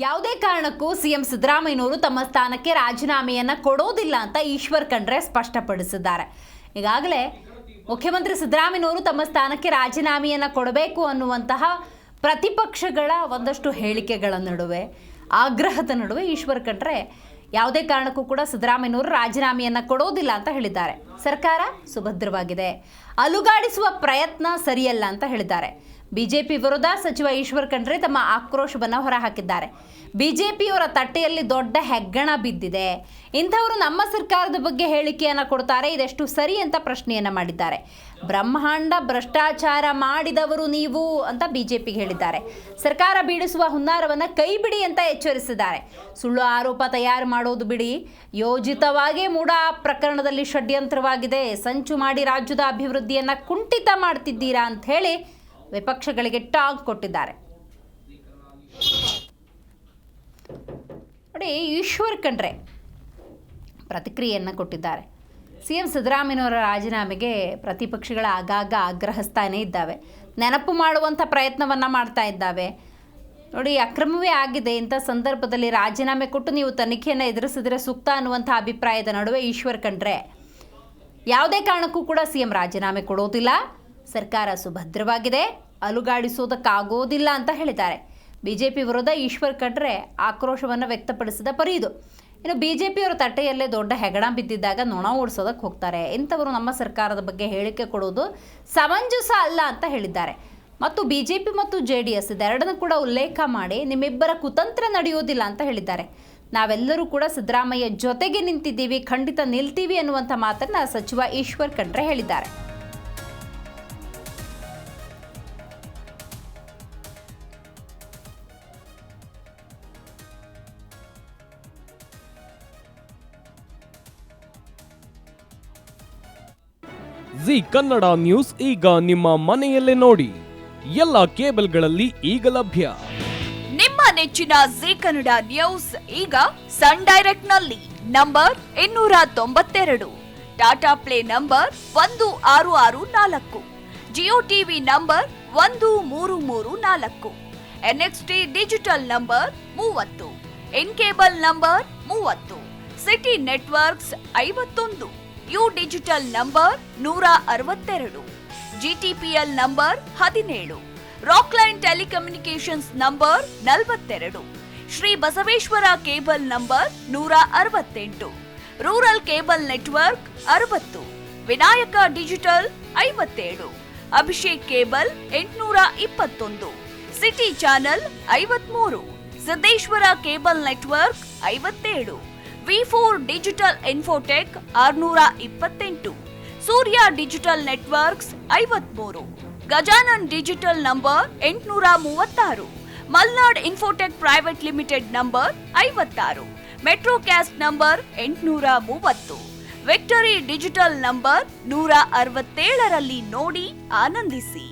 ಯಾವುದೇ ಕಾರಣಕ್ಕೂ ಸಿಎಂ ಸಿದ್ದರಾಮಯ್ಯನವರು ತಮ್ಮ ಸ್ಥಾನಕ್ಕೆ ರಾಜೀನಾಮೆಯನ್ನ ಕೊಡೋದಿಲ್ಲ ಅಂತ ಈಶ್ವರ್ ಖಂಡ್ರೆ ಸ್ಪಷ್ಟಪಡಿಸಿದ್ದಾರೆ. ಈಗಾಗಲೇ ಮುಖ್ಯಮಂತ್ರಿ ಸಿದ್ದರಾಮಯ್ಯನವರು ತಮ್ಮ ಸ್ಥಾನಕ್ಕೆ ರಾಜೀನಾಮೆಯನ್ನ ಕೊಡಬೇಕು ಅನ್ನುವಂತಹ ಪ್ರತಿಪಕ್ಷಗಳ ಒಂದಷ್ಟು ಹೇಳಿಕೆಗಳ ನಡುವೆ, ಆಗ್ರಹದ ನಡುವೆ ಈಶ್ವರ್ ಖಂಡ್ರೆ ಯಾವುದೇ ಕಾರಣಕ್ಕೂ ಕೂಡ ಸಿದ್ದರಾಮಯ್ಯನವರು ರಾಜೀನಾಮೆಯನ್ನ ಕೊಡೋದಿಲ್ಲ ಅಂತ ಹೇಳಿದ್ದಾರೆ. ಸರ್ಕಾರ ಸುಭದ್ರವಾಗಿದೆ, ಅಲುಗಾಡಿಸುವ ಪ್ರಯತ್ನ ಸರಿಯಲ್ಲ ಅಂತ ಹೇಳಿದ್ದಾರೆ. ಬಿಜೆಪಿ ವಿರುದ್ಧ ಸಚಿವ ಈಶ್ವರ್ ಖಂಡ್ರೆ ತಮ್ಮ ಆಕ್ರೋಶವನ್ನು ಹೊರಹಾಕಿದ್ದಾರೆ. ಬಿಜೆಪಿಯವರ ತಟ್ಟೆಯಲ್ಲಿ ದೊಡ್ಡ ಹೆಗ್ಗಣ ಬಿದ್ದಿದೆ, ಇಂಥವರು ನಮ್ಮ ಸರ್ಕಾರದ ಬಗ್ಗೆ ಹೇಳಿಕೆಯನ್ನು ಕೊಡ್ತಾರೆ, ಇದೆಷ್ಟು ಸರಿ ಅಂತ ಪ್ರಶ್ನೆಯನ್ನು ಮಾಡಿದ್ದಾರೆ. ಬ್ರಹ್ಮಾಂಡ ಭ್ರಷ್ಟಾಚಾರ ಮಾಡಿದವರು ನೀವು ಅಂತ ಬಿಜೆಪಿಗೆ ಹೇಳಿದ್ದಾರೆ. ಸರ್ಕಾರ ಬೀಳಿಸುವ ಹುನ್ನಾರವನ್ನು ಕೈ ಬಿಡಿ ಅಂತ ಎಚ್ಚರಿಸಿದ್ದಾರೆ. ಸುಳ್ಳು ಆರೋಪ ತಯಾರು ಮಾಡೋದು ಬಿಡಿ, ಯೋಜಿತವಾಗಿ ಮೂಡಾ ಪ್ರಕರಣದಲ್ಲಿ ಷಡ್ಯಂತ್ರವಾಗಿದೆ, ಸಂಚು ಮಾಡಿ ರಾಜ್ಯದ ಅಭಿವೃದ್ಧಿಯನ್ನು ಕುಂಠಿತ ಮಾಡ್ತಿದ್ದೀರಾ ಅಂತ ಹೇಳಿ ವಿಪಕ್ಷಗಳಿಗೆ ಟಾಂಗ್ ಕೊಟ್ಟಿದ್ದಾರೆ. ನೋಡಿ, ಈಶ್ವರ್ ಖಂಡ್ರೆ ಪ್ರತಿಕ್ರಿಯೆಯನ್ನು ಕೊಟ್ಟಿದ್ದಾರೆ. ಸಿಎಂ ಸಿದ್ದರಾಮಯ್ಯನವರ ರಾಜೀನಾಮೆಗೆ ಪ್ರತಿಪಕ್ಷಗಳ ಆಗಾಗ ಆಗ್ರಹಿಸ್ತಾನೇ ಇದ್ದಾವೆ, ನೆನಪು ಮಾಡುವಂಥ ಪ್ರಯತ್ನವನ್ನು ಮಾಡ್ತಾ ಇದ್ದಾವೆ. ನೋಡಿ, ಅಕ್ರಮವೇ ಆಗಿದೆ, ಇಂಥ ಸಂದರ್ಭದಲ್ಲಿ ರಾಜೀನಾಮೆ ಕೊಟ್ಟು ನೀವು ತನಿಖೆಯನ್ನು ಎದುರಿಸಿದ್ರೆ ಸೂಕ್ತ ಅನ್ನುವಂಥ ಅಭಿಪ್ರಾಯದ ನಡುವೆ ಈಶ್ವರ್ ಖಂಡ್ರೆ ಯಾವುದೇ ಕಾರಣಕ್ಕೂ ಕೂಡ ಸಿಎಂ ರಾಜೀನಾಮೆ ಕೊಡೋದಿಲ್ಲ, ಸರ್ಕಾರ ಸುಭದ್ರವಾಗಿದೆ, ಅಲುಗಾಡಿಸೋದಕ್ಕಾಗೋದಿಲ್ಲ ಅಂತ ಹೇಳಿದ್ದಾರೆ. ಬಿಜೆಪಿ ವಿರುದ್ಧ ಈಶ್ವರ್ ಖಂಡ್ರೆ ಆಕ್ರೋಶವನ್ನು ವ್ಯಕ್ತಪಡಿಸಿದ ಪರಿ ಇದು. ಇನ್ನು ಬಿಜೆಪಿಯವರ ತಟ್ಟೆಯಲ್ಲೇ ದೊಡ್ಡ ಹೆಗಣ ಬಿದ್ದಿದ್ದಾಗ ನೊಣ ಓಡಿಸೋದಕ್ಕೆ ಹೋಗ್ತಾರೆ, ಇಂಥವರು ನಮ್ಮ ಸರ್ಕಾರದ ಬಗ್ಗೆ ಹೇಳಿಕೆ ಕೊಡೋದು ಸಮಂಜಸ ಅಲ್ಲ ಅಂತ ಹೇಳಿದ್ದಾರೆ. ಮತ್ತು ಬಿಜೆಪಿ ಮತ್ತು JDS ಇದೆರಡನ್ನು ಕೂಡ ಉಲ್ಲೇಖ ಮಾಡಿ ನಿಮ್ಮಿಬ್ಬರ ಕುತಂತ್ರ ನಡೆಯೋದಿಲ್ಲ ಅಂತ ಹೇಳಿದ್ದಾರೆ. ನಾವೆಲ್ಲರೂ ಕೂಡ ಸಿದ್ದರಾಮಯ್ಯ ಜೊತೆಗೆ ನಿಂತಿದ್ದೀವಿ, ಖಂಡಿತ ನಿಲ್ತೀವಿ ಅನ್ನುವಂಥ ಮಾತನ್ನು ಸಚಿವ ಈಶ್ವರ್ ಖಂಡ್ರೆ ಹೇಳಿದ್ದಾರೆ. ಜಿ ಕನ್ನಡ ನ್ಯೂಸ್ ಈಗ ನಿಮ್ಮ ಮನೆಯಲ್ಲೇ ನೋಡಿ, ಎಲ್ಲ ಕೇಬಲ್ಗಳಲ್ಲಿ ಈಗ ಲಭ್ಯ. ನಿಮ್ಮ ನೆಚ್ಚಿನ ಜಿ ಕನ್ನಡ ನ್ಯೂಸ್ ಈಗ ಸನ್ ಡೈರೆಕ್ಟ್ ನಲ್ಲಿ number 292, Tata play number 1664, Jio TV number 1334, NXT digital number 30, in cable number 30, city networks 51, U digital number 162, GTPL number 17, Rockline telecommunications number 42, Shri Basaveshwara cable number 168, rural cable network 60, Vinayaka digital 57, Abhishek cable 821, city channel 53, Siddeshwara cable network 57, V4 digital Infotech 628, Surya digital networks 53, Gajanan digital number 836, Malnad Infotech private limited number 56, Metrocast number 830, Victory digital number 167ರಲ್ಲಿ ನೋಡಿ ಆನಂದಿಸಿ.